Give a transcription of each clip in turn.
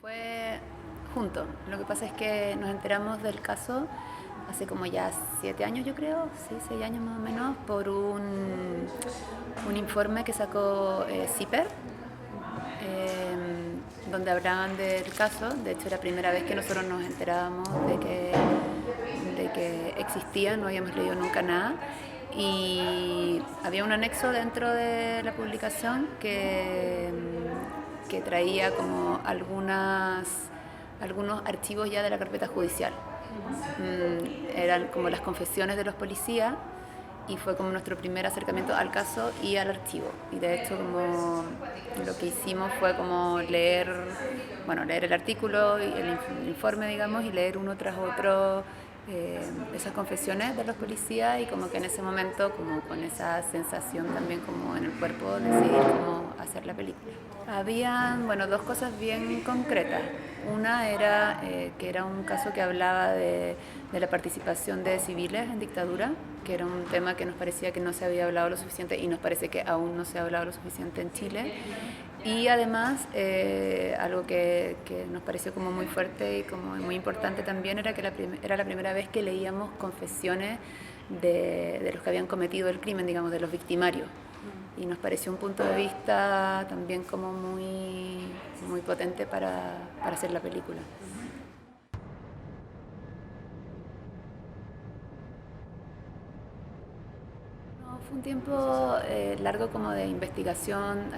Fue junto. Lo que pasa es que nos enteramos del caso hace como ya 7 años, yo creo, sí, 6 años más o menos, por un informe que sacó CIPER, donde hablaban del caso. De hecho, era la primera vez que nosotros nos enterábamos de que existía, no habíamos leído nunca nada. Y había un anexo dentro de la publicación que traía como algunos archivos ya de la carpeta judicial. Eran como las confesiones de los policías y fue como nuestro primer acercamiento al caso y al archivo. Y de hecho como lo que hicimos fue como leer el artículo y el informe, digamos, y leer uno tras otro esas confesiones de los policías, y como que en ese momento, como con esa sensación también como en el cuerpo, decidir cómo hacer la película. Habían, dos cosas bien concretas. Una era que era un caso que hablaba de la participación de civiles en dictadura, que era un tema que nos parecía que no se había hablado lo suficiente, y nos parece que aún no se ha hablado lo suficiente en Chile. Y además, algo que nos pareció como muy fuerte y como muy importante también, era que era la primera vez que leíamos confesiones de los que habían cometido el crimen, digamos, de los victimarios. Y nos pareció un punto de vista también como muy, muy potente para hacer la película. No, fue un tiempo largo como de investigación,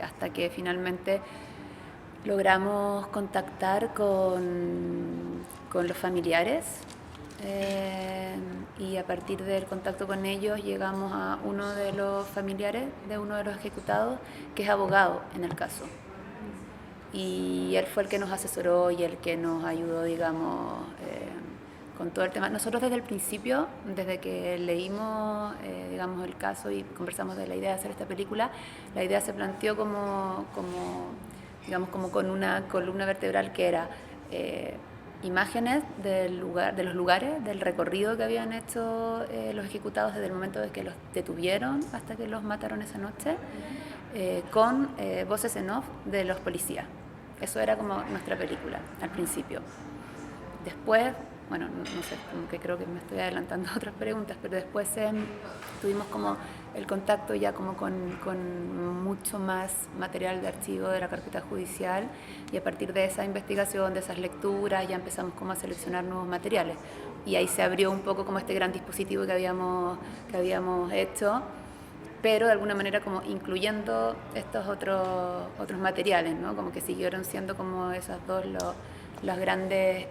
hasta que finalmente logramos contactar con los familiares, y a partir del contacto con ellos llegamos a uno de los familiares de uno de los ejecutados, que es abogado en el caso. Y él fue el que nos asesoró y el que nos ayudó, digamos, con todo el tema. Nosotros desde el principio, desde que leímos digamos, el caso y conversamos de la idea de hacer esta película, la idea se planteó digamos, como con una columna vertebral que era imágenes de los lugares, del recorrido que habían hecho los ejecutados desde el momento de que los detuvieron hasta que los mataron esa noche, con voces en off de los policías. Eso era como nuestra película al principio. Después, no sé, como que creo que me estoy adelantando a otras preguntas, pero después tuvimos como el contacto ya como con mucho más material de archivo de la carpeta judicial, y a partir de esa investigación, de esas lecturas, ya empezamos como a seleccionar nuevos materiales. Y ahí se abrió un poco como este gran dispositivo que habíamos hecho, pero de alguna manera como incluyendo estos otros materiales, ¿no? Como que siguieron siendo como esas dos las grandes,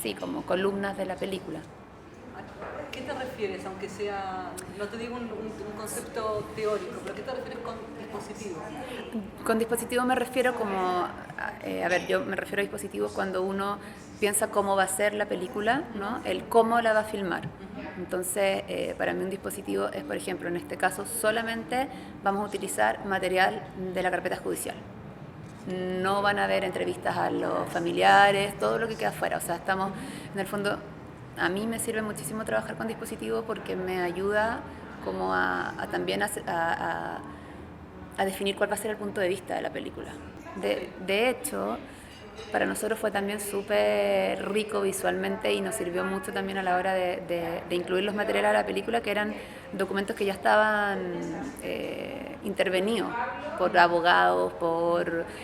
sí, como columnas de la película. ¿A qué te refieres, aunque sea, no te digo un concepto teórico, pero qué te refieres con dispositivo? Con dispositivo me refiero como, yo me refiero a dispositivos cuando uno piensa cómo va a ser la película, ¿no? El cómo la va a filmar. Entonces, para mí un dispositivo es, por ejemplo, en este caso solamente vamos a utilizar material de la carpeta judicial. No van a haber entrevistas a los familiares, todo lo que queda afuera. O sea, estamos, en el fondo, a mí me sirve muchísimo trabajar con dispositivos porque me ayuda como también a definir cuál va a ser el punto de vista de la película. De hecho, para nosotros fue también súper rico visualmente, y nos sirvió mucho también a la hora de incluir los materiales a la película, que eran documentos que ya estaban intervenidos por abogados,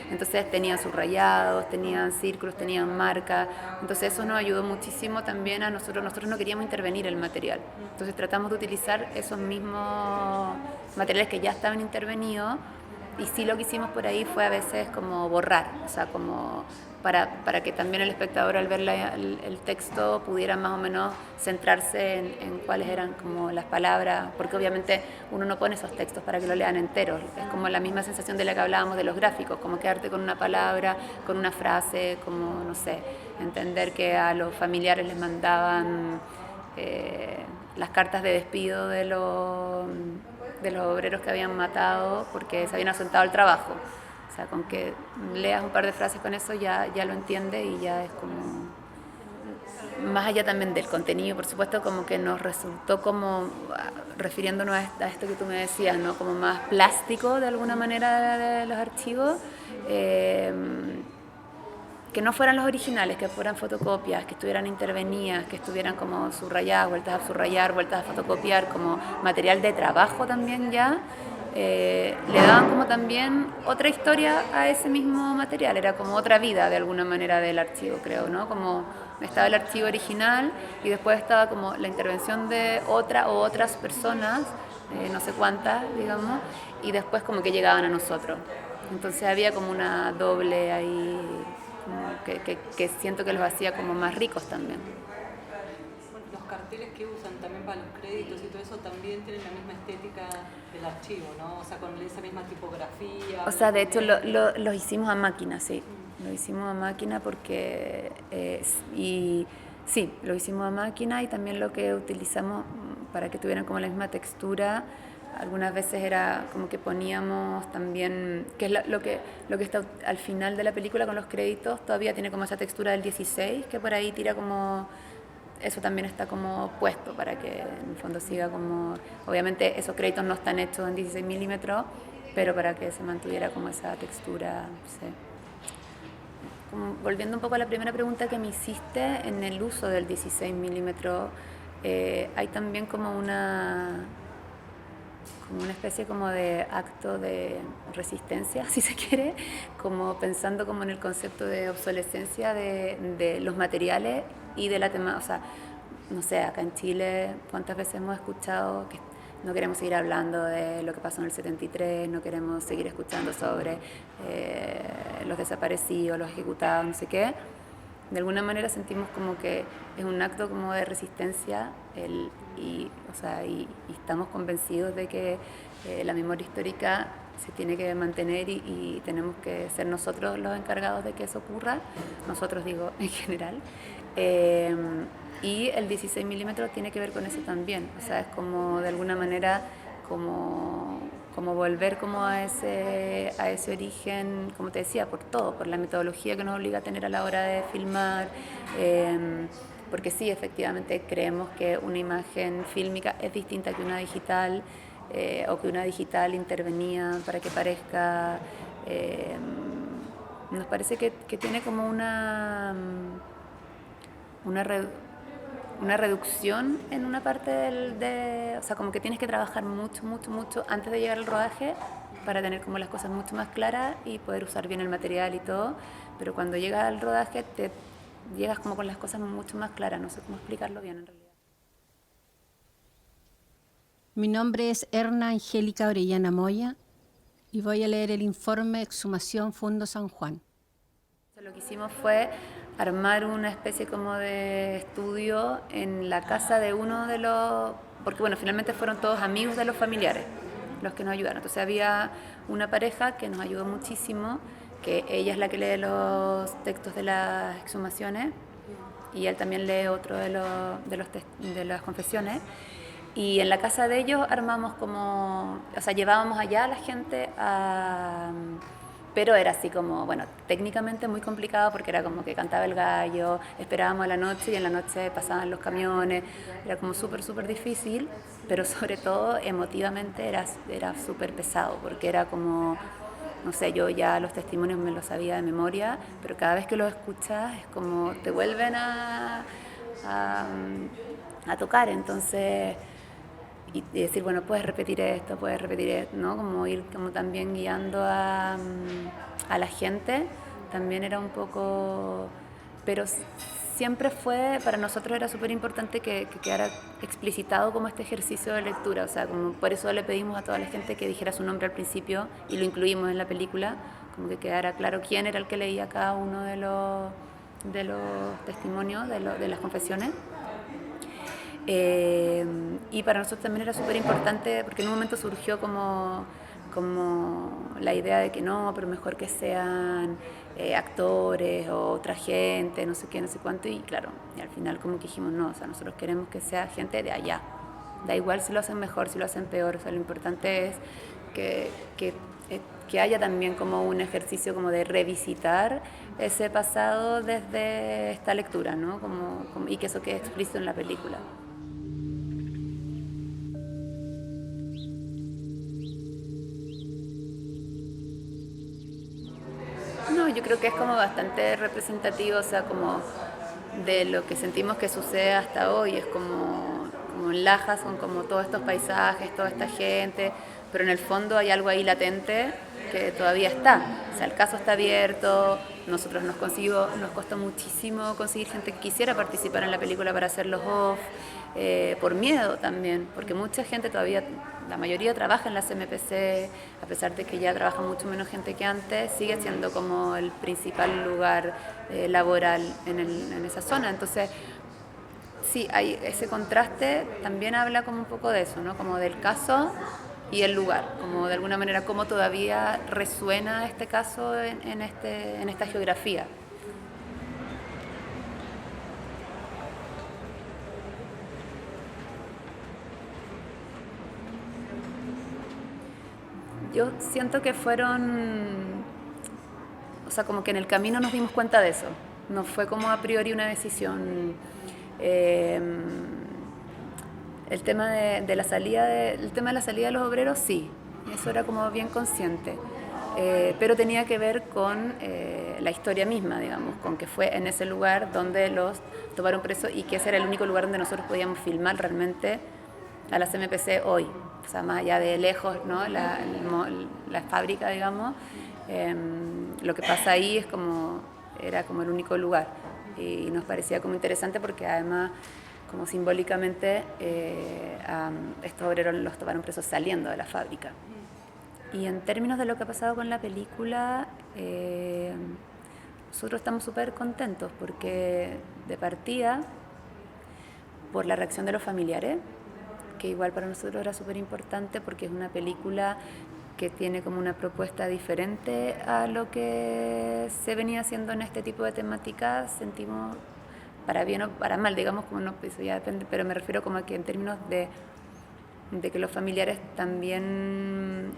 entonces tenían subrayados, tenían círculos, tenían marcas. Entonces eso nos ayudó muchísimo también a nosotros. Nosotros no queríamos intervenir el material, entonces tratamos de utilizar esos mismos materiales que ya estaban intervenidos. Y sí, lo que hicimos por ahí fue a veces como borrar, o sea, como para que también el espectador, al ver el texto, pudiera más o menos centrarse en cuáles eran como las palabras, porque obviamente uno no pone esos textos para que lo lean enteros. Es como la misma sensación de la que hablábamos de los gráficos, como quedarte con una palabra, con una frase, como, no sé, entender que a los familiares les mandaban las cartas de despido de los obreros que habían matado porque se habían ausentado al trabajo. O sea, con que leas un par de frases con eso ya lo entiendes, y ya es como... más allá también del contenido, por supuesto, como que nos resultó como, refiriéndonos a esto que tú me decías, ¿no? Como más plástico de alguna manera de los archivos, que no fueran los originales, que fueran fotocopias, que estuvieran intervenidas, que estuvieran como subrayadas, vueltas a subrayar, vueltas a fotocopiar, como material de trabajo también ya. Le daban como también otra historia a ese mismo material, era como otra vida de alguna manera del archivo, creo, ¿no? Como estaba el archivo original y después estaba como la intervención de otra o otras personas, no sé cuántas, digamos, y después como que llegaban a nosotros. Entonces había como una doble ahí, que siento que los hacía como más ricos también. Los carteles que usan también para los créditos y todo eso también tienen la misma estética del archivo, ¿no? O sea, con esa misma tipografía. O sea, de hecho lo hicimos a máquina, sí. Lo hicimos a máquina porque... y sí, lo hicimos a máquina y también lo que utilizamos para que tuvieran como la misma textura. Algunas veces era como que poníamos también, que es lo que está al final de la película con los créditos, todavía tiene como esa textura del 16, que por ahí tira como... Eso también está como puesto para que en el fondo siga como... Obviamente esos créditos no están hechos en 16 milímetros, pero para que se mantuviera como esa textura, sí. Como volviendo un poco a la primera pregunta que me hiciste, en el uso del 16 milímetros hay también como una especie como de acto de resistencia, si se quiere, como pensando como en el concepto de obsolescencia de los materiales y de la temática. O sea, no sé, acá en Chile, ¿cuántas veces hemos escuchado que no queremos seguir hablando de lo que pasó en el 73, no queremos seguir escuchando sobre los desaparecidos, los ejecutados, no sé qué? De alguna manera sentimos como que es un acto como de resistencia y estamos convencidos de que la memoria histórica se tiene que mantener y tenemos que ser nosotros los encargados de que eso ocurra, nosotros digo en general. Y el 16 milímetros tiene que ver con eso también, o sea, es como de alguna manera como volver como a ese origen, como te decía, por todo, por la metodología que nos obliga a tener a la hora de filmar, porque sí, efectivamente creemos que una imagen fílmica es distinta que una digital, o que una digital intervenía para que parezca, nos parece que tiene como una reducción en una parte o sea, como que tienes que trabajar mucho, mucho, mucho antes de llegar al rodaje para tener como las cosas mucho más claras y poder usar bien el material y todo, pero cuando llegas al rodaje llegas como con las cosas mucho más claras, no sé cómo explicarlo bien en realidad. Mi nombre es Erna Angélica Orellana Moya y voy a leer el informe Exhumación Fundo San Juan. Lo que hicimos fue armar una especie como de estudio en la casa de uno de los... Porque bueno, finalmente fueron todos amigos de los familiares los que nos ayudaron. Entonces había una pareja que nos ayudó muchísimo, que ella es la que lee los textos de las exhumaciones y él también lee otro de las confesiones. Y en la casa de ellos armamos como... O sea, llevábamos allá a la gente a... Pero era así como, bueno, técnicamente muy complicado porque era como que cantaba el gallo, esperábamos a la noche y en la noche pasaban los camiones, era como súper, súper difícil, pero sobre todo emotivamente era súper pesado porque era como, no sé, yo ya los testimonios me los sabía de memoria, pero cada vez que los escuchas es como te vuelven a tocar, entonces... Y decir, bueno, puedes repetir esto, ¿no? Como ir como también guiando a la gente, también era un poco... Pero siempre para nosotros era súper importante que quedara explicitado como este ejercicio de lectura, o sea, como por eso le pedimos a toda la gente que dijera su nombre al principio y lo incluimos en la película, como que quedara claro quién era el que leía cada uno de los testimonios, de las confesiones. Y para nosotros también era súper importante porque en un momento surgió como la idea de que no, pero mejor que sean actores o otra gente, no sé qué, no sé cuánto, y claro, y al final como que dijimos no, o sea, nosotros queremos que sea gente de allá, da igual si lo hacen mejor, si lo hacen peor, o sea, lo importante es que que haya también como un ejercicio como de revisitar ese pasado desde esta lectura, ¿no? Y que eso quede explícito en la película. No, yo creo que es como bastante representativo, o sea, como de lo que sentimos que sucede hasta hoy. Es como en Laja son como todos estos paisajes, toda esta gente, pero en el fondo hay algo ahí latente que todavía está. O sea, el caso está abierto, nosotros nos costó muchísimo conseguir gente que quisiera participar en la película para hacer los off, por miedo también, porque mucha gente todavía, la mayoría trabaja en la CMPC, a pesar de que ya trabaja mucho menos gente que antes, sigue siendo como el principal lugar laboral en esa zona. Entonces, sí, hay ese contraste, también habla como un poco de eso, ¿no? Como del caso y el lugar, como de alguna manera cómo todavía resuena este caso en esta geografía. Yo siento que fueron, o sea, como que en el camino nos dimos cuenta de eso, no fue como a priori una decisión. El tema de la salida el tema de la salida de los obreros, sí, eso era como bien consciente, pero tenía que ver con la historia misma, digamos, con que fue en ese lugar donde los tomaron presos y que ese era el único lugar donde nosotros podíamos filmar realmente a la CMPC hoy, o sea, más allá de lejos, ¿no? la fábrica, digamos, lo que pasa ahí era como el único lugar y nos parecía como interesante porque además como simbólicamente estos obreros los tomaron presos saliendo de la fábrica. Y en términos de lo que ha pasado con la película, nosotros estamos súper contentos porque de partida, por la reacción de los familiares, que igual para nosotros era súper importante porque es una película que tiene como una propuesta diferente a lo que se venía haciendo en este tipo de temáticas, sentimos, para bien o para mal, digamos, como no, eso ya depende, pero me refiero como a que en términos de que los familiares también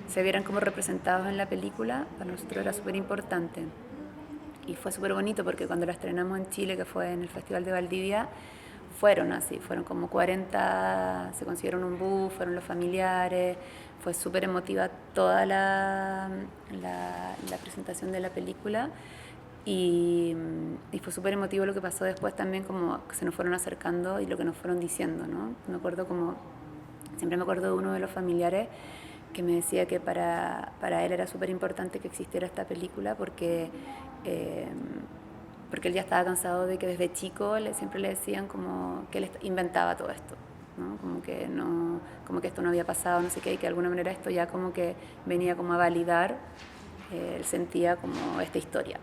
se vieran como representados en la película, para nosotros era súper importante. Y fue súper bonito porque cuando la estrenamos en Chile, que fue en el Festival de Valdivia, fueron como 40, se consiguieron un bus, fueron los familiares, fue súper emotiva toda la presentación de la película. Y fue súper emotivo lo que pasó después también, como que se nos fueron acercando y lo que nos fueron diciendo, ¿no? Siempre me acuerdo de uno de los familiares que me decía que para él era súper importante que existiera esta película porque él ya estaba cansado de que desde chico siempre le decían como que él inventaba todo esto, ¿no? Como que esto no había pasado, no sé qué, y que de alguna manera esto ya como que venía como a validar, él sentía como esta historia.